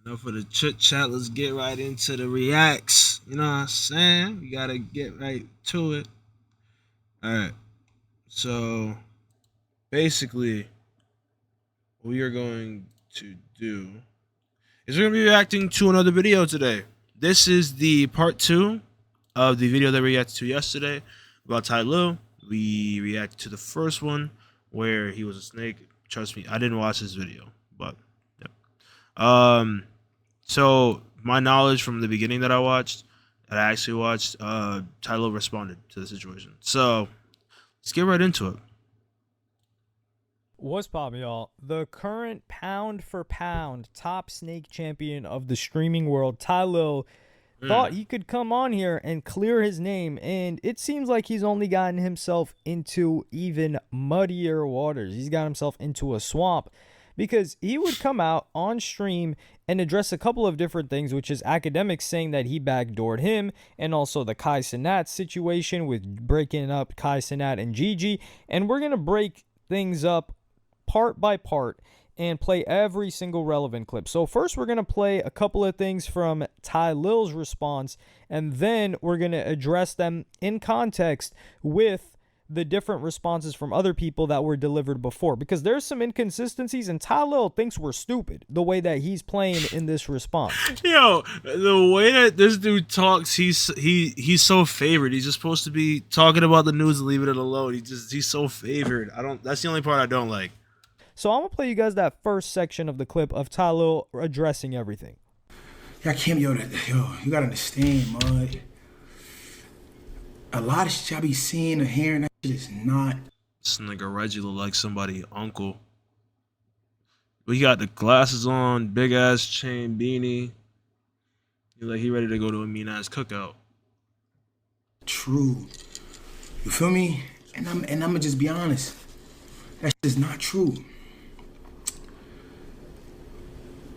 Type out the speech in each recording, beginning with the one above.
Enough of the chit chat. Let's get right into the reacts. You know what I'm saying? We gotta get right to it. All right. So basically, what we are going to do is we're gonna be reacting to another video today. This is the part two of the video that we reacted to yesterday about Tylil. We reacted to the first one where he was a snake. Trust me, I didn't watch this video, but yeah. So my knowledge from the beginning that I actually watched, Tylil responded to the situation. So let's get right into it. What's poppin', y'all? The current pound for pound top snake champion of the streaming world, Tylil, thought he could come on here and clear his name, and it seems like he's only gotten himself into even muddier waters. He's got himself into a swamp because he would come out on stream and address a couple of different things, which is academics saying that he backdoored him, and also the Kai Cenat situation with breaking up Kai Cenat and Gigi. And we're going to break things up part by part and play every single relevant clip. So first we're going to play a couple of things from Tylil's response, and then we're going to address them in context with the different responses from other people that were delivered before, because there's some inconsistencies and Tylil thinks we're stupid the way that he's playing in this response. Yo, the way that this dude talks, he's so favored. He's just supposed to be talking about the news and leaving it alone. He's so favored. That's the only part I don't like. So I'm going to play you guys that first section of the clip of Tylil addressing everything. Yeah, Kim, yo, you gotta understand, mud. A lot of shit I be seeing and hearing, that shit is not. This nigga Reggie look like somebody uncle. But he got the glasses on, big ass chain, beanie. He ready to go to a mean ass cookout. True. You feel me? And I'm gonna just be honest. That shit is not true.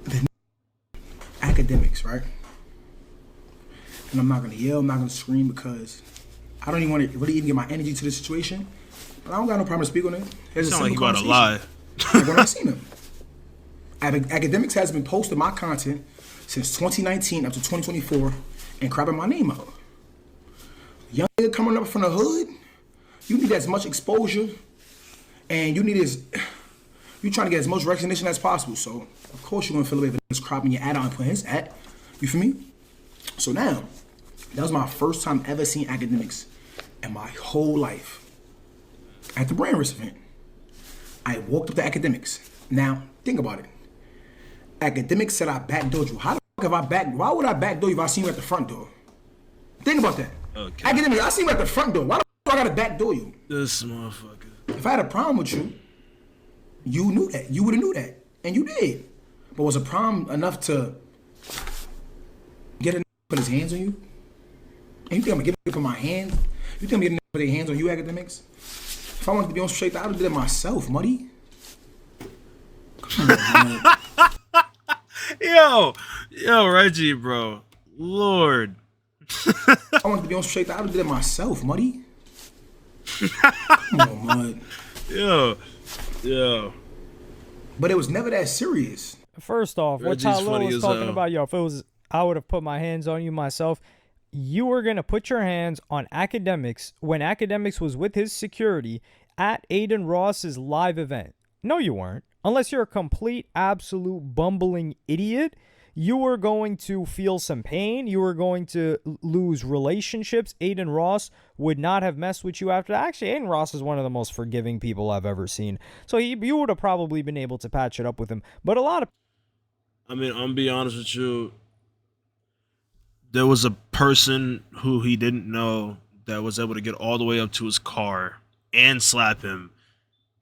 The academics, right? And I'm not gonna yell, I'm not gonna scream because I don't even want to really even get my energy to the situation. But I don't got no problem to speak on it. It's not like you about to lie. Like when I seen him. Academics has been posting my content since 2019 up to 2024 and crapping my name out. Young nigga coming up from the hood, you need as much exposure and you trying to get as much recognition as possible. So of course you're gonna feel a bit of this cropping your ad out and putting his ad. You feel me? So now, that was my first time ever seeing academics in my whole life. At the Brain Risk event. I walked up to academics. Now, think about it. Academics said I backdoored you. How the fuck why would I backdoor you if I seen you at the front door? Think about that. Okay. Academics, I seen you at the front door. Why the fuck I gotta backdoor you? This motherfucker. If I had a problem with you, you knew that. You would've knew that. And you did. But was a problem enough to get a put his hands on you? And you think I'm gonna get a put my hand? You think I'm gonna put their hands on you, academics? If I wanted to be on straight, I would've did it myself, muddy. Come on, man. Yo, Reggie, bro. Lord. I wanted to be on straight, I would've did it myself, muddy. Come on, mud. Yo. But it was never that serious. First off, what Reggie's Tylil funny was as talking hell. about, yo, if it was I would have put my hands on you myself, you were going to put your hands on academics when academics was with his security at Aiden Ross's live event. No, you weren't. Unless you're a complete, absolute bumbling idiot, you were going to feel some pain. You were going to lose relationships. Aiden Ross would not have messed with you after that. Actually, Aiden Ross is one of the most forgiving people I've ever seen. So you would have probably been able to patch it up with him. But a lot of... I mean, I'm gonna be honest with you. There was a person who he didn't know that was able to get all the way up to his car and slap him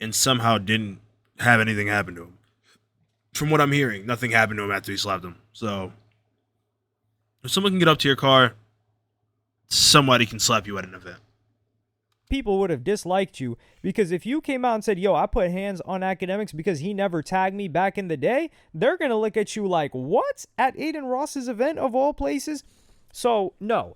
and somehow didn't have anything happen to him. From what I'm hearing, nothing happened to him after he slapped him. So, if someone can get up to your car, somebody can slap you at an event. people would have disliked you, because if you came out and said, yo, I put hands on academics because he never tagged me back in the day, they're going to look at you like, what? At Aiden Ross's event of all places? So, no.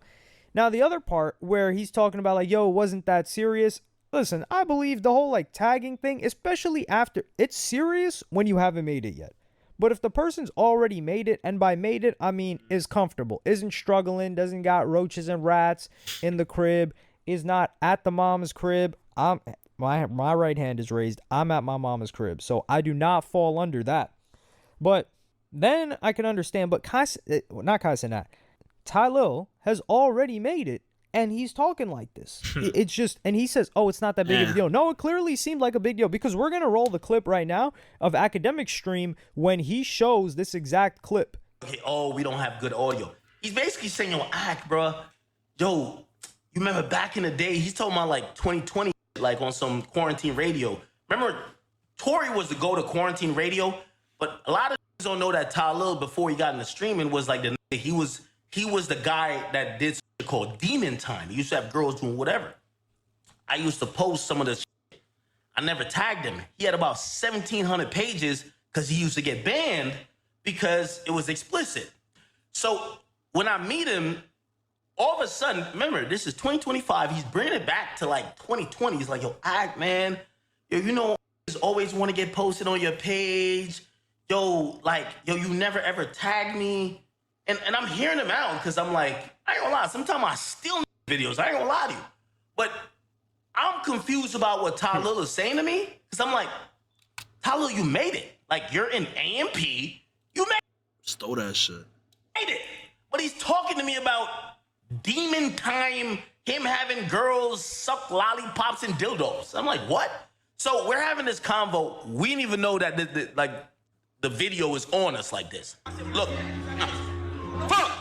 Now, the other part where he's talking about like, yo, it wasn't that serious. Listen, I believe the whole like tagging thing, especially after, it's serious when you haven't made it yet. But if the person's already made it, and by made it, I mean is comfortable, isn't struggling, doesn't got roaches and rats in the crib, is not at the mama's crib, my right hand is raised, I'm at my mama's crib. So I do not fall under that. But then I can understand, but not Kai Cenat, Tylil has already made it. And he's talking like this. It's just, and he says, oh, it's not that big of a deal. No, it clearly seemed like a big deal, because we're going to roll the clip right now of Academic stream when he shows this exact clip. Okay, oh, we don't have good audio. He's basically saying, yo, act, bro. Yo, you remember back in the day, he's talking about like 2020, like on some quarantine radio. Remember, Tory was the go to quarantine radio, but a lot of people don't know that Tylil, before he got into streaming, was like he was the guy that did called Demon Time. He used to have girls doing whatever. I used to post some of the shit. I never tagged him. He had about 1,700 pages because he used to get banned because it was explicit. So when I meet him, all of a sudden, remember, this is 2025. He's bringing it back to like 2020. He's like, yo, act, man. Yo, you know, you always want to get posted on your page. Yo, like, yo, you never ever tag me. And I'm hearing him out because I'm like, I ain't gonna lie, sometimes I still need videos. I ain't gonna lie to you. But I'm confused about what Tylil is saying to me, because I'm like, Tylil, you made it. Like, you're in AMP. You made Stole that shit. it. But he's talking to me about demon time, him having girls suck lollipops and dildos. I'm like, what? So we're having this convo. We didn't even know that the video is on us like this. Look. Fuck.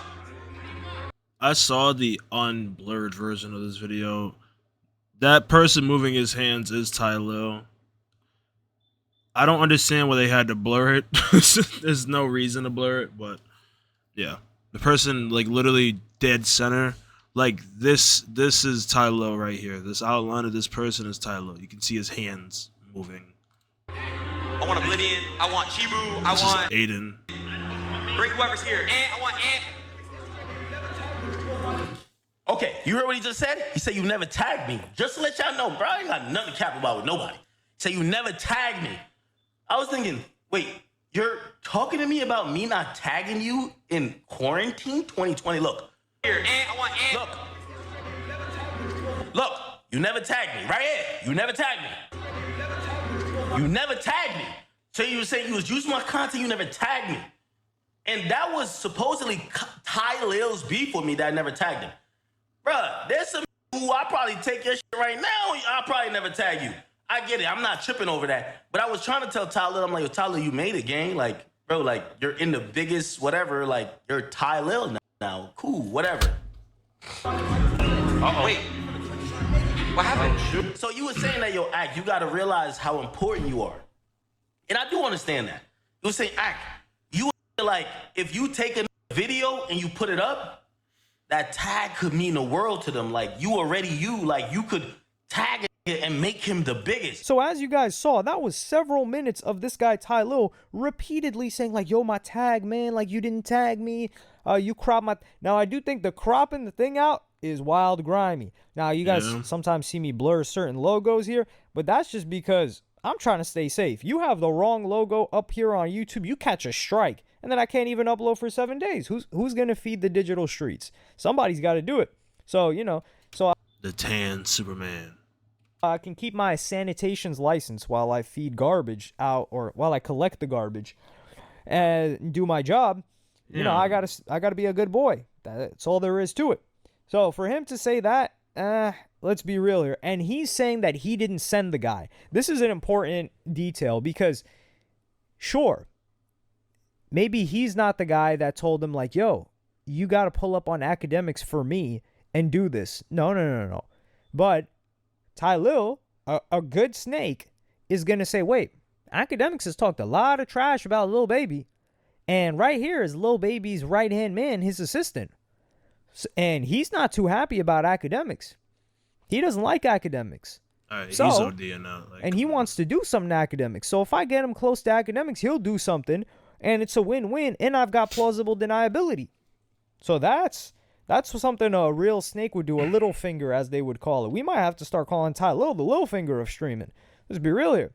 I saw the unblurred version of this video. That person moving his hands is Tylil. I don't understand why they had to blur it. There's no reason to blur it, but yeah. The person, like, literally dead center. Like, this is Tylil right here. This outline of this person is Tylil. You can see his hands moving. I want Oblivion. I want Chibu. I want Aiden. Bring whoever's here. Ant. I want Ant. Okay, you heard what he just said? He said you never tagged me. Just to let y'all know, bro, I ain't got nothing to cap about with nobody. He said you never tagged me. I was thinking, wait, you're talking to me about me not tagging you in quarantine 2020? Look. Here, Ant. I want Ant. Look, you never tagged me. Right here. You never tagged me. You never tagged me. So you were saying you was using my content, you never tagged me. And that was supposedly Tylil's beef with me that I never tagged him. Bruh, there's some who I probably take your shit right now, I'll probably never tag you. I get it, I'm not tripping over that. But I was trying to tell Tylil, I'm like, yo, Tylil, you made it, gang. Like, bro, like, you're in the biggest whatever, like, you're Tylil now. Cool, whatever. Wait. What happened? So you were saying that, yo, Act, you gotta realize how important you are. And I do understand that. You were saying, Act, you like, if you take a video and you put it up, that tag could mean the world to them. Like, you already like, you could tag it and make him the biggest. So as you guys saw, that was several minutes of this guy Tylil repeatedly saying like, yo, my tag, man, like, you didn't tag me, you crop my... Now, I do think the cropping the thing out is wild grimy. Now, you guys sometimes see me blur certain logos here, but that's just because I'm trying to stay safe. You have the wrong logo up here on YouTube, you catch a strike, and then I can't even upload for 7 days. Who's gonna feed the digital streets? Somebody's got to do it. So, you know, the tan Superman. I can keep my sanitation's license while I feed garbage out, or while I collect the garbage and do my job. You know, I gotta be a good boy. That's all there is to it. So for him to say that, let's be real here. And he's saying that he didn't send the guy. This is an important detail because, sure, maybe he's not the guy that told him like, yo, you got to pull up on academics for me and do this. No. But Tylil, a good snake, is going to say, wait, academics has talked a lot of trash about Lil Baby. And right here is Lil Baby's right-hand man, his assistant. And he's not too happy about academics. He doesn't like academics. All right, so, he's ODing out. Like, and he wants to do something to academics. So if I get him close to academics, he'll do something. And it's a win-win. And I've got plausible deniability. So that's something a real snake would do. A little finger, as they would call it. We might have to start calling Tylil the little finger of streaming. Let's be real here.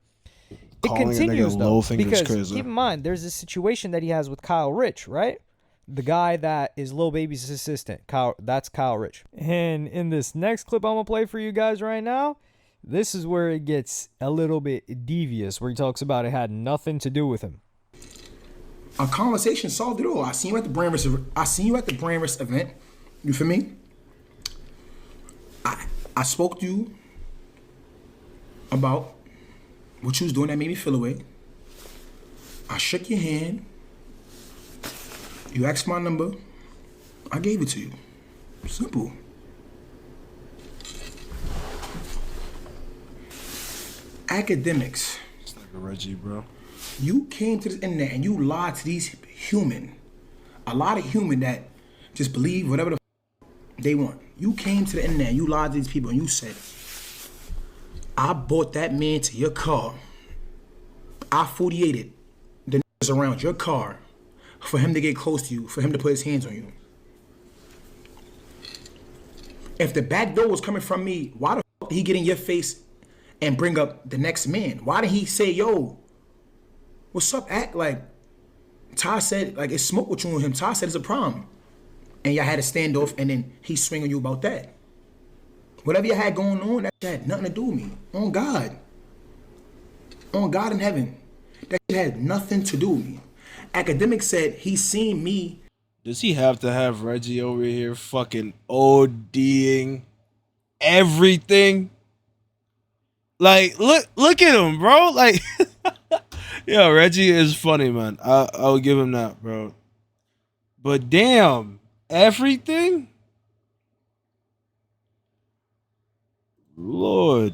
it calling continues a nigga though, low fingers because crazy. keep in mind, there's a situation that he has with Kyle Rich, right? The guy that is Lil Baby's assistant. That's Kyle Rich. And in this next clip I'm gonna play for you guys right now, this is where it gets a little bit devious, where he talks about it had nothing to do with him. A conversation solved it all. I seen you at the Brandrest event. You feel me? I spoke to you about what you was doing that made me feel away. I shook your hand. You asked my number. I gave it to you. Simple. Academics. It's like a Reggie, bro. You came to this internet and you lied to these a lot of human that just believe whatever the they want. You came to the internet and you lied to these people and you said, I bought that man to your car. I 48'd the niggas around your car for him to get close to you, for him to put his hands on you. If the back door was coming from me, why the fuck did he get in your face and bring up the next man? Why did he say, yo, what's up, act? Like, Ty said, like, it's smoke with you and him. Ty said it's a problem. And y'all had a standoff, and then he swing on you about that. Whatever you had going on, that shit had nothing to do with me. On God. On God in heaven. That shit had nothing to do with me. Academic said he seen me. Does he have to have Reggie over here fucking ODing everything? Like, look at him, bro. Like, yo, Reggie is funny, man. I'll give him that, bro. But damn, everything? Lord.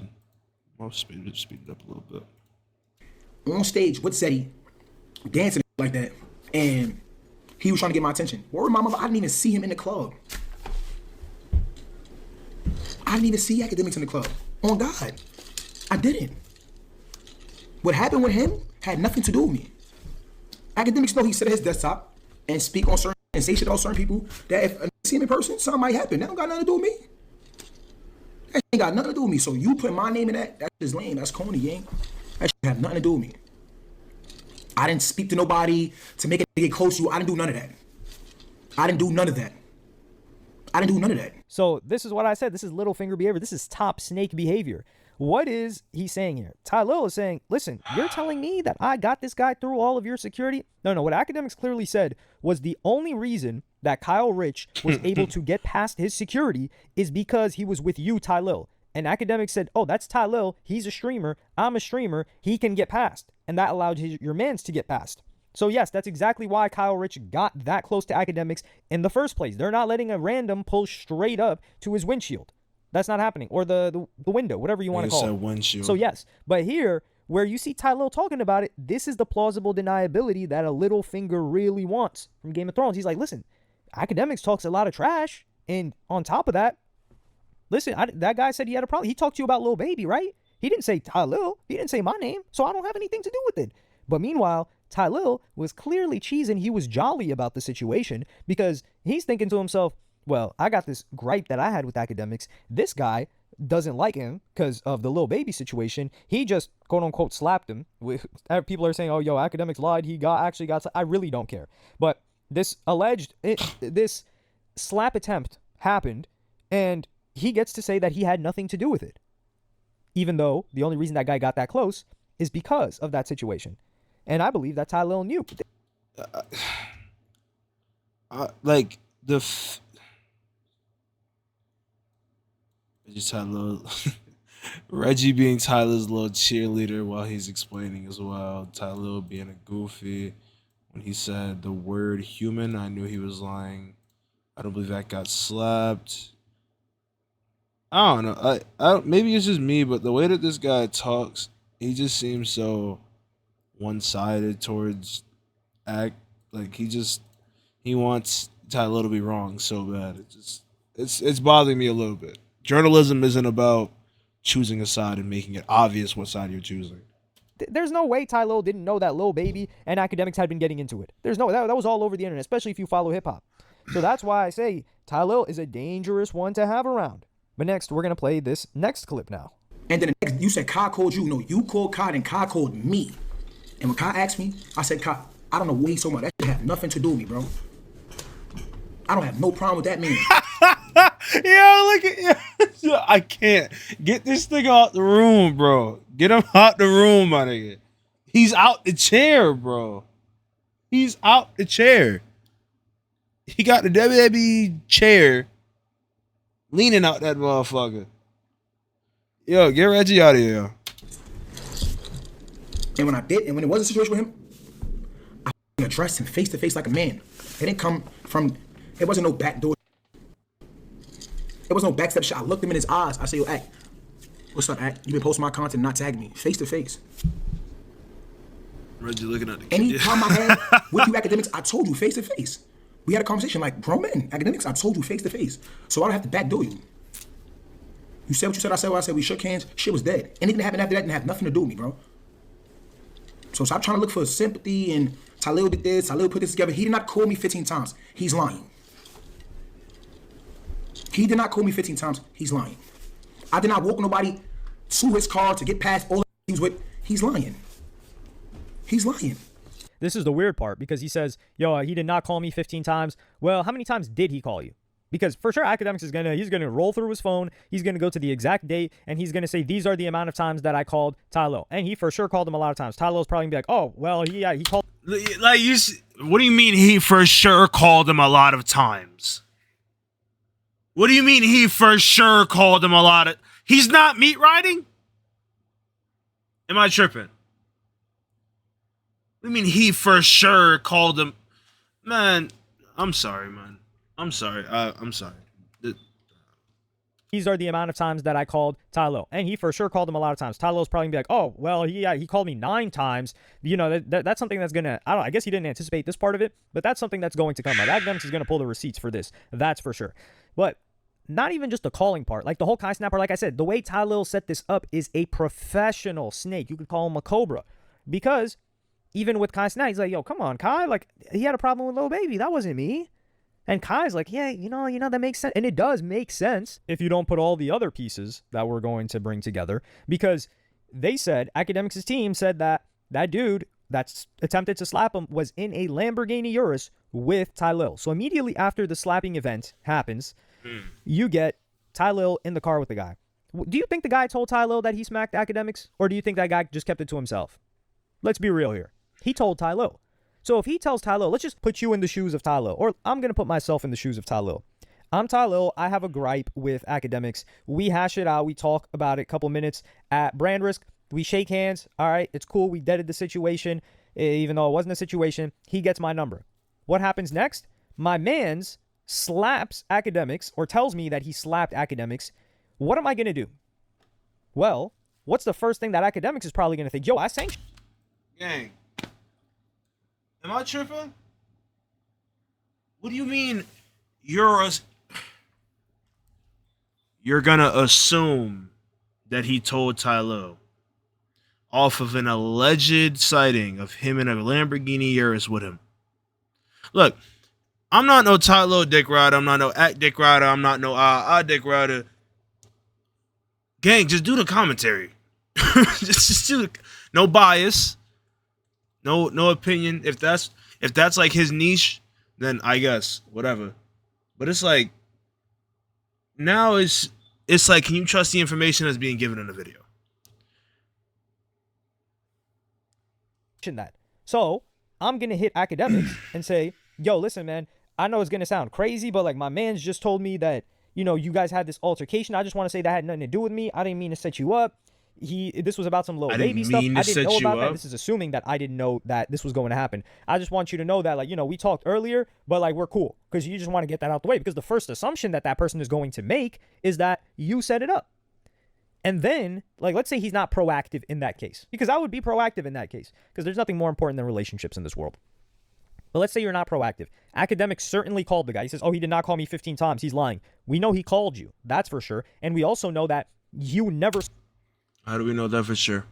I'll speed it up a little bit. On stage with Zeddy, dancing like that, and he was trying to get my attention. Word, my mother, I didn't even see him in the club. I didn't even see Academics in the club. On God, I didn't. What happened with him had nothing to do with me. Academics know he sit at his desktop and speak on certain and say shit about certain people that if I see him in person, something might happen. That don't got nothing to do with me. That ain't got nothing to do with me. So you put my name in that, that's just lame. That's corny, gang. That shit have nothing to do with me. I didn't speak to nobody to make it get close to you. I didn't do none of that. I didn't do none of that. So this is what I said. This is little finger behavior. This is top snake behavior. What is he saying here? Tylil is saying, listen, you're telling me that I got this guy through all of your security? No. What Academics clearly said was the only reason that Kyle Rich was able to get past his security is because he was with you, Tylil. And Academics said, oh, that's Tylil. He's a streamer. I'm a streamer. He can get past. And that allowed your mans to get past. So yes, that's exactly why Kyle Rich got that close to Academics in the first place. They're not letting a random pull straight up to his windshield. That's not happening. Or the window, whatever you want to call it. Windshield. So yes, but here, where you see Tylil talking about it, this is the plausible deniability that a Littlefinger really wants from Game of Thrones. He's like, listen, Academics talks a lot of trash. And on top of that, listen, that guy said he had a problem. He talked to you about Lil Baby, right? He didn't say Tylil. He didn't say my name. So I don't have anything to do with it. But meanwhile, Tylil was clearly cheesing. He was jolly about the situation because he's thinking to himself, well, I got this gripe that I had with Academics. This guy doesn't like him because of the Lil Baby situation. He just, quote unquote, slapped him. People are saying, oh, yo, Academics lied. He actually got, I really don't care. But this this slap attempt happened, and he gets to say that he had nothing to do with it. Even though the only reason that guy got that close is because of that situation. And I believe that Tylil knew. Just Reggie being Tyler's little cheerleader while he's explaining as well. Tyler being a goofy. When he said the word human, I knew he was lying. I don't believe that got slapped. I don't know. I maybe it's just me, but the way that this guy talks, he just seems so one-sided towards act. Like he wants Tyler to be wrong so bad. It's bothering me a little bit. Journalism isn't about choosing a side and making it obvious what side you're choosing. There's no way Tylil didn't know that Lil Baby and Academics had been getting into it. There's no that was all over the internet, especially if you follow hip hop. So that's why I say Tylil is a dangerous one to have around. But next, we're gonna play this next clip now. And then the next, you said Kai called you. No, you called Kai, and Kai called me. And when Kai asked me, I said, Kai, I don't know what he's talking about. That shit have nothing to do with me, bro. I don't have no problem with that man. Yo, look at yo, I can't. Get this nigga out the room, bro. Get him out the room, my nigga. He's out the chair, bro. He's out the chair. He got the WWE chair leaning out that motherfucker. Yo, get Reggie out of here, yo. And when I did, and when it was a situation with him, I addressed him face to face like a man. It didn't come from, it wasn't no backdoor. It was no backstep shit. I looked him in his eyes. I said, yo, AK, what's up, AK? You been posting my content, not tagging me. Face to face. Reggie looking at the kid. Any problem I had with you academics, I told you face to face. We had a conversation like grown men. Academics, I told you face to face. So I don't have to backdoor you. You said what you said, I said what I said. We shook hands. Shit was dead. Anything that happened after that didn't have nothing to do with me, bro. So stop trying to look for sympathy and Tylil did this, Tylil put this together. He did not call me 15 times. He's lying. He did not call me 15 times. He's lying. I did not walk nobody to his car to get past all the he was with. He's lying. He's lying. This is the weird part because he says, yo, he did not call me 15 times. Well, how many times did he call you? Because for sure, Academics is he's gonna roll through his phone. He's gonna go to the exact date and he's gonna say, these are the amount of times that I called Tylil. And he for sure called him a lot of times. Tylil's probably gonna be like, oh, well, he called. Like what do you mean he for sure called him a lot of times? What do you mean he for sure called him a lot of? He's not meat riding? Am I tripping? What do you mean he for sure called him? Man, I'm sorry, man. I'm sorry. I'm sorry. These are the amount of times that I called Tylil. And he for sure called him a lot of times. Tylil's probably gonna be like, oh, well, he called me 9 times. You know, that's something that's gonna, I don't know, I guess he didn't anticipate this part of it, but that's something that's going to come up. Academics is gonna pull the receipts for this. That's for sure. But not even just the calling part. Like the whole Kai Snapper, like I said, the way Tylil set this up is a professional snake. You could call him a cobra. Because even with Kai Snap, he's like, yo, come on, Kai. Like, he had a problem with Lil Baby. That wasn't me. And Kai's like, yeah, you know, that makes sense. And it does make sense if you don't put all the other pieces that we're going to bring together. Because they said, Academics' team said that that dude that's attempted to slap him was in a Lamborghini Urus with Tylil. So immediately after the slapping event happens, you get Tylil in the car with the guy. Do you think the guy told Tylil that he smacked Academics? Or do you think that guy just kept it to himself? Let's be real here. He told Tylil. So if he tells Tylil, let's just put you in the shoes of Tylil, or I'm going to put myself in the shoes of Tylil. I'm Tylil. I have a gripe with Academics. We hash it out. We talk about it a couple minutes at Brand Risk. We shake hands. All right, it's cool. We deaded the situation. Even though it wasn't a situation, he gets my number. What happens next? My mans slaps Academics or tells me that he slapped Academics. What am I going to do? Well, what's the first thing that Academics is probably going to think? Yo, I sanctioned. Gang. Am I tripping? What do you mean you're gonna assume that he told Tylil off of an alleged sighting of him in a Lamborghini Urus with him? Look, I'm not no Tylil dick rider. I'm not no AK dick rider. I'm not no dick rider. Gang, just do the commentary. just do no bias. No opinion. If that's like his niche, then I guess whatever. But it's like now it's like, can you trust the information that's being given in the video? That. So I'm gonna hit Academics and say, yo, listen, man, I know it's gonna sound crazy, but like my man's just told me that, you know, you guys had this altercation. I just want to say that had nothing to do with me. I didn't mean to set you up. This was about some Lil Baby stuff. I didn't know about that. This is assuming that I didn't know that this was going to happen. I just want you to know that, like, you know, we talked earlier, but like we're cool because you just want to get that out the way, because the first assumption that that person is going to make is that you set it up. And then, like, let's say he's not proactive in that case, because I would be proactive in that case, because there's nothing more important than relationships in this world. But let's say you're not proactive. Academics certainly called the guy. He says, oh, he did not call me 15 times. He's lying. We know he called you. That's for sure. And we also know that you never... How do we know that for sure?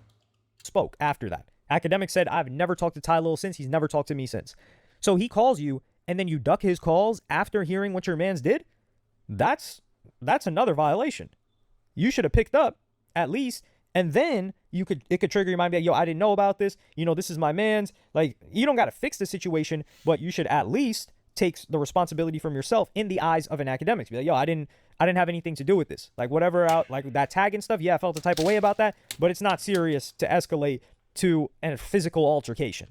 Spoke after that. Academic said, I've never talked to Tylil since. He's never talked to me since. So he calls you, and then you duck his calls after hearing what your mans did? That's another violation. You should have picked up at least, and then it could trigger your mind, be like, yo, I didn't know about this. This is my man's. Like, you don't got to fix the situation, but you should at least take the responsibility from yourself in the eyes of an academic. Be like, yo, I didn't have anything to do with this. Like, whatever out, like that tag and stuff. Yeah, I felt the type of way about that, but it's not serious to escalate to a physical altercation.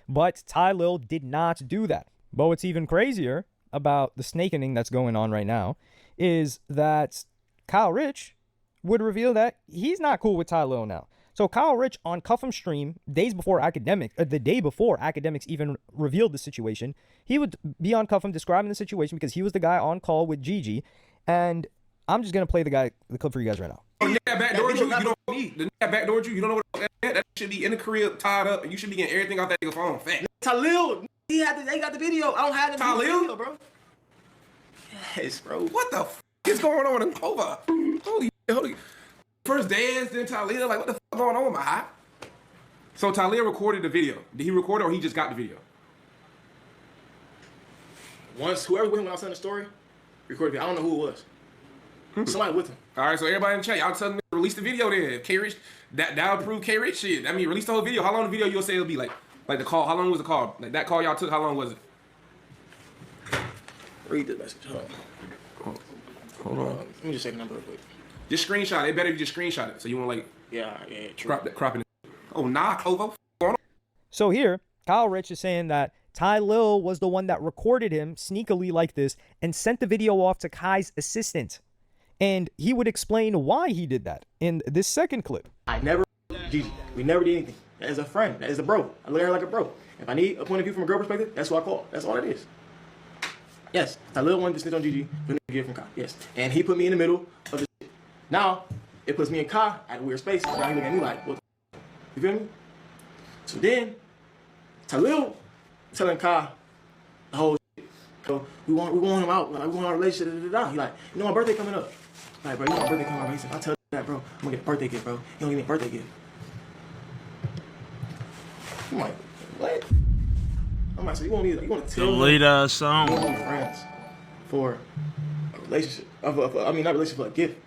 But Tylil did not do that. But what's even crazier about the snakening that's going on right now is that Kyle Rich would reveal that he's not cool with Tylil now. So Kyle Rich on Cuff'em stream the day before Academics even revealed the situation, he would be on Cuff'em describing the situation because he was the guy on call with Gigi. And I'm just gonna play the clip for you guys right now. Backdoored you don't need. The nigga backdoored you don't know what that should be in the crib tied up, and you should be getting everything off that nigga phone. Fact. Tylil, they got the video. I don't have the Tylil? video, bro. Yes, bro. What the f is going on in Clover? Holy. First dance, then Tylil. Like, what the f going on with my eye? So Tylil recorded the video. Did he record it or he just got the video? Once, whoever with him when I was telling the story, recorded it. I don't know who it was. Somebody with him. All right, so everybody in the chat, y'all telling me to release the video then. K-Rich, that'll prove K-Rich shit. I mean, release the whole video. How long the video you'll say it'll be? Like the call, how long was the call? Like that call y'all took, how long was it? Read the message. Hold on. Let me just say the number real quick. Just screenshot it. It better if you just screenshot it. So you want like Yeah, true. crop it. Oh, nah, Clovo. So here, Kyle Rich is saying that Tylil was the one that recorded him sneakily like this and sent the video off to Kai's assistant. And he would explain why he did that in this second clip. I never, Gigi, we never did anything. As a friend, as a bro. I look at her like a bro. If I need a point of view from a girl perspective, that's who I call. That's all it is. Yes, Tylil wanted to snitch on Gigi for the gift from Kai. Yes. And he put me in the middle of the shit. Now, it puts me and Kai at a weird space. Now he looking at me like, what the f-? You feel me? So then, Tylil telling Kai the whole shit. So we want him out. Like, we want our relationship. He like, you know my birthday coming up. Like, bro, you know my birthday coming up. He said, I'll tell you that, bro. I'm gonna get a birthday gift, bro. He don't give me a birthday gift. I'm like, what? I'm like, so you want to tell Delete that me song. you want friends for a relationship? Not relationship, but a gift.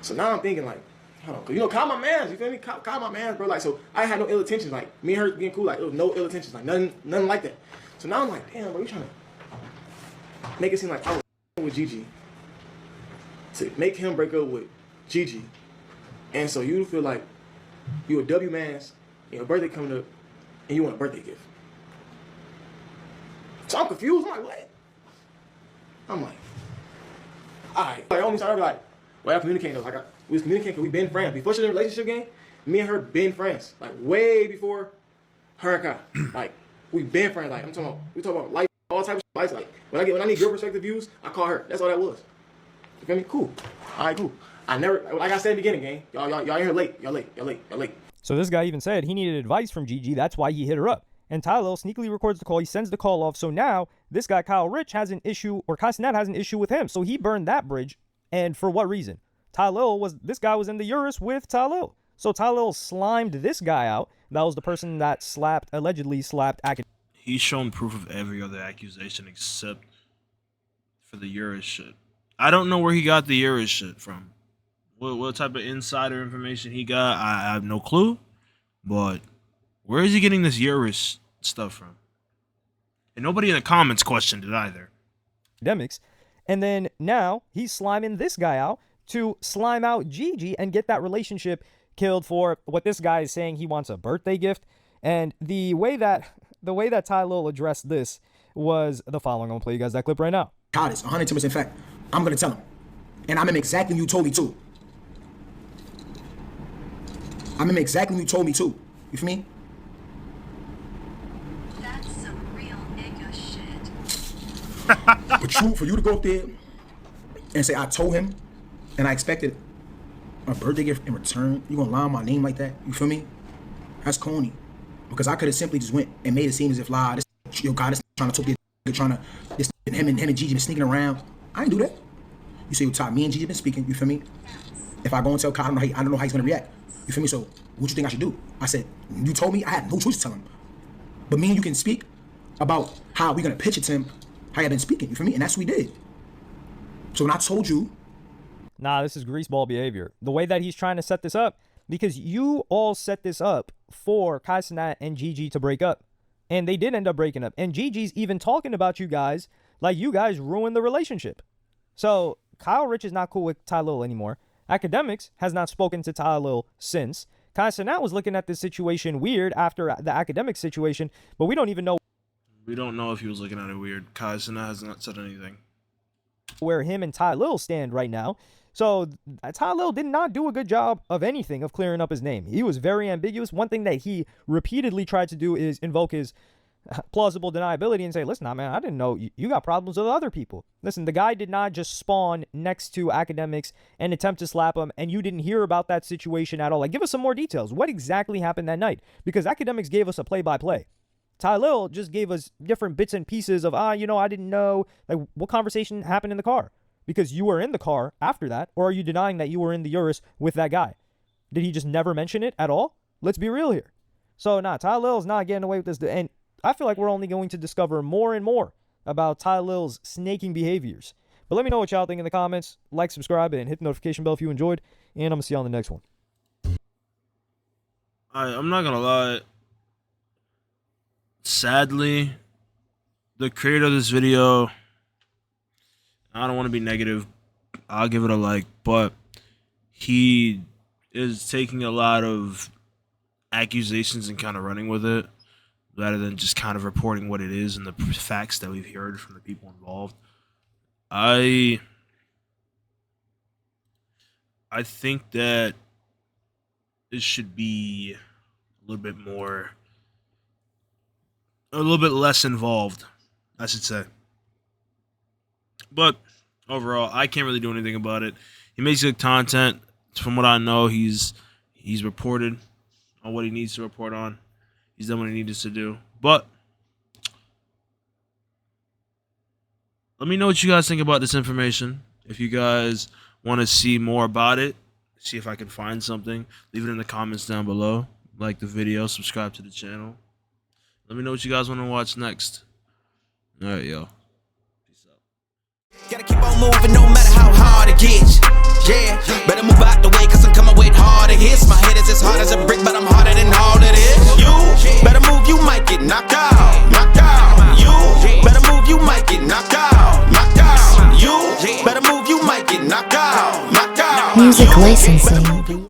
So now I'm thinking like, hold on, cause Kyle my mans, you feel me? Kyle my mans, bro. Like, so I had no ill intentions. Like me and her being cool, like it was no ill intentions, like nothing like that. So now I'm like, damn, bro, you trying to make it seem like I was with Gigi to make him break up with Gigi, and so you feel like you a W man's. Your birthday coming up, and you want a birthday gift. So I'm confused. I'm like, what? I'm like, all right. Like, homie started like, well, I communicate though. Like, we was communicating because we been friends. Before she was in a relationship game, me and her been friends. Like, way before her and Kai. Like, we been friends. Like, we talking about life, all types of life. Like, when I need girl perspective views, I call her. That's all that was. You feel me? Cool. All right, cool. I never, like I said in the beginning, gang. Y'all in here late. Y'all late. So this guy even said he needed advice from Gigi. That's why he hit her up. And Tylil sneakily records the call. He sends the call off. So now this guy, Kyle Rich, has an issue, or Kai Cenat has an issue with him. So he burned that bridge. And for what reason? This guy was in the Urus with Tylil. So Tylil slimed this guy out. That was the person that allegedly slapped Academics. He's shown proof of every other accusation except for the Urus shit. I don't know where he got the Urus shit from. What type of insider information he got, I have no clue. But where is he getting this Urus stuff from? And nobody in the comments questioned it either. And then now he's sliming this guy out to slime out Gigi and get that relationship killed for what this guy is saying he wants a birthday gift. And the way that Tylil addressed this was the following. I'm gonna play you guys that clip right now. God, it's 110% fact. I'm gonna tell him, and I'm exactly what you told me too. You feel me? That's some real nigga shit. But for you to go up there and say I told him, and I expected a birthday gift in return, you gonna lie on my name like that? You feel me? That's corny. Because I could have simply just went and made it seem as if this trying to talk this him and Gigi been sneaking around. I didn't do that. You say, Todd, me and Gigi been speaking. You feel me? If I go and tell Kyle, I don't know how he's gonna react. You feel me? So what you think I should do? I said, you told me I had no choice to tell him. But me and you can speak about how we're gonna pitch it to him, how y'all been speaking, you feel me? And that's what we did. So when I told you Nah, this is greaseball behavior. The way that he's trying to set this up, because you all set this up for Kai Cenat and Gigi to break up. And they did end up breaking up. And Gigi's even talking about you guys like you guys ruined the relationship. So Kyle Rich is not cool with Tylil anymore. Academics has not spoken to Tylil since. Kai Cenat was looking at this situation weird after the academic situation, but we don't even know. We don't know if he was looking at it weird. Kai Cenat has not said anything. Where him and Tylil stand right now. So Tylil did not do a good job of anything of clearing up his name. He was very ambiguous. One thing that he repeatedly tried to do is invoke his plausible deniability and say, listen, man, I didn't know you got problems with other people. Listen, the guy did not just spawn next to Academics and attempt to slap him, and you didn't hear about that situation at all. Like, give us some more details. What exactly happened that night? Because Academics gave us a play-by-play. Tylil just gave us different bits and pieces of, I didn't know, like, what conversation happened in the car? Because you were in the car after that, or are you denying that you were in the Urus with that guy? Did he just never mention it at all? Let's be real here. So, Tylil's not getting away with this. And I feel like we're only going to discover more and more about Tylil's snaking behaviors. But let me know what y'all think in the comments. Like, subscribe, and hit the notification bell if you enjoyed. And I'm going to see you on the next one. I'm not going to lie. Sadly, the creator of this video, I don't want to be negative, I'll give it a like, but he is taking a lot of accusations and kind of running with it rather than just kind of reporting what it is and the facts that we've heard from the people involved. I think that it should be a little bit less involved, I should say. But overall, I can't really do anything about it. He makes good content. From what I know, he's reported on what he needs to report on. He's done what he needs to do. But let me know what you guys think about this information. If you guys want to see more about it, see if I can find something, leave it in the comments down below. Like the video, subscribe to the channel. Let me know what you guys want to watch next. All right, y'all. Peace out. Gotta keep on moving no matter how hard it gets. Yeah, better move out the way cause I'm coming with harder hits. My head is as hard as a brick, but I'm harder than all of this. You better move, you might get knocked out. Knocked out. You better move, you might get knocked out. Knocked out. You better move, you might get knocked out. Knocked out. Music licensing.